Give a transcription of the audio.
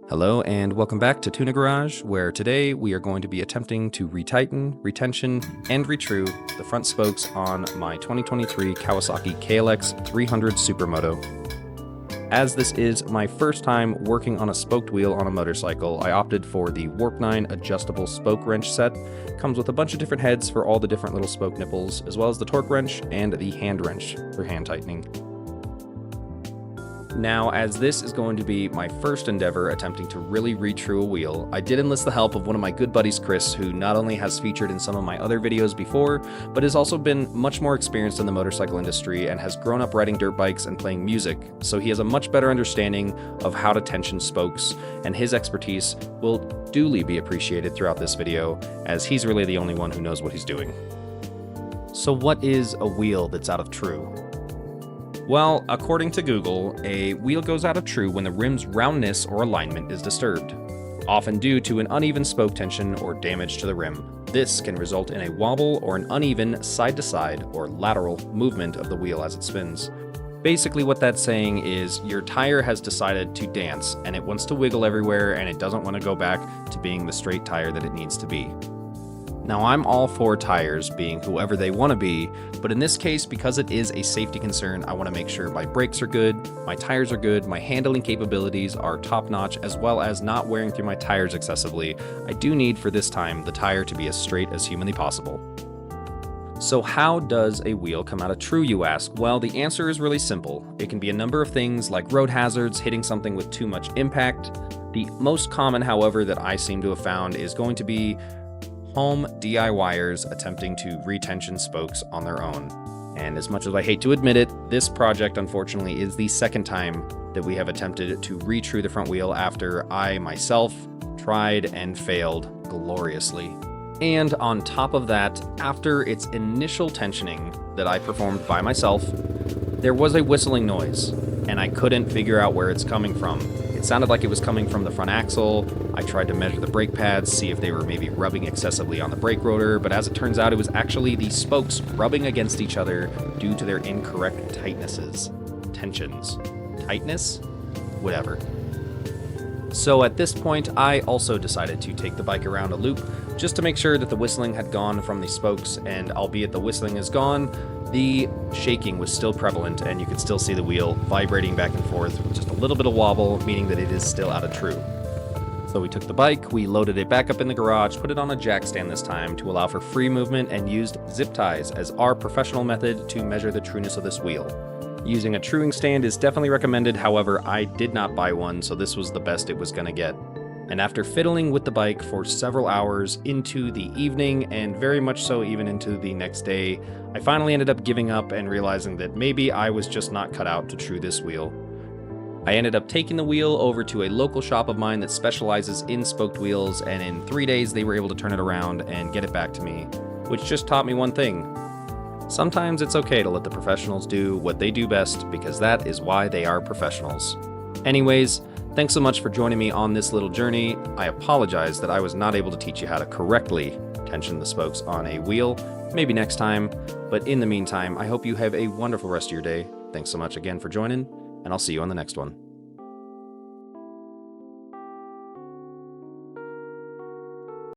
Hello and welcome back to Tuna Garage, where today we are going to be attempting to retighten, retension, and retrue the front spokes on my 2023 Kawasaki KLX 300 Supermoto. As this is my first time working on a spoked wheel on a motorcycle, I opted for the Warp 9 adjustable spoke wrench set. Comes with a bunch of different heads for all the different little spoke nipples, as well as the torque wrench and the hand wrench for hand tightening. Now, as this is going to be my first endeavor attempting to really retrue a wheel, I did enlist the help of one of my good buddies, Chris, who not only has featured in some of my other videos before, but has also been much more experienced in the motorcycle industry and has grown up riding dirt bikes and playing music, so he has a much better understanding of how to tension spokes, and his expertise will duly be appreciated throughout this video, as he's really the only one who knows what he's doing. So what is a wheel that's out of true? Well, according to Google, a wheel goes out of true when the rim's roundness or alignment is disturbed, often due to an uneven spoke tension or damage to the rim. This can result in a wobble or an uneven side-to-side or lateral movement of the wheel as it spins. Basically what that's saying is your tire has decided to dance and it wants to wiggle everywhere and it doesn't want to go back to being the straight tire that it needs to be. Now, I'm all for tires being whoever they want to be, but in this case, because it is a safety concern, I want to make sure my brakes are good, my tires are good, my handling capabilities are top-notch, as well as not wearing through my tires excessively. I do need, for this time, the tire to be as straight as humanly possible. So how does a wheel come out of true, you ask? Well, the answer is really simple. It can be a number of things like road hazards, hitting something with too much impact. The most common, however, that I seem to have found is going to be home DIYers attempting to retension spokes on their own. And as much as I hate to admit it, this project unfortunately is the second time that we have attempted to retrue the front wheel after I myself tried and failed gloriously. And on top of that, after its initial tensioning that I performed by myself, there was a whistling noise, and I couldn't figure out where it's coming from. It sounded like it was coming from the front axle. I tried to measure the brake pads, see if they were maybe rubbing excessively on the brake rotor, but as it turns out, it was actually the spokes rubbing against each other due to their incorrect tensions. Tightness? Whatever. So at this point, I also decided to take the bike around a loop just to make sure that the whistling had gone from the spokes, and albeit the whistling is gone, the shaking was still prevalent and you could still see the wheel vibrating back and forth with just a little bit of wobble, meaning that it is still out of true. So we took the bike, we loaded it back up in the garage, put it on a jack stand this time to allow for free movement, and used zip ties as our professional method to measure the trueness of this wheel. Using a truing stand is definitely recommended, however, I did not buy one, so this was the best it was gonna get. And after fiddling with the bike for several hours into the evening, and very much so even into the next day, I finally ended up giving up and realizing that maybe I was just not cut out to true this wheel. I ended up taking the wheel over to a local shop of mine that specializes in spoked wheels, and in 3 days they were able to turn it around and get it back to me, which just taught me one thing. Sometimes it's okay to let the professionals do what they do best, because that is why they are professionals. Anyways, thanks so much for joining me on this little journey. I apologize that I was not able to teach you how to correctly tension the spokes on a wheel. Maybe next time, but in the meantime, I hope you have a wonderful rest of your day. Thanks so much again for joining, and I'll see you on the next one.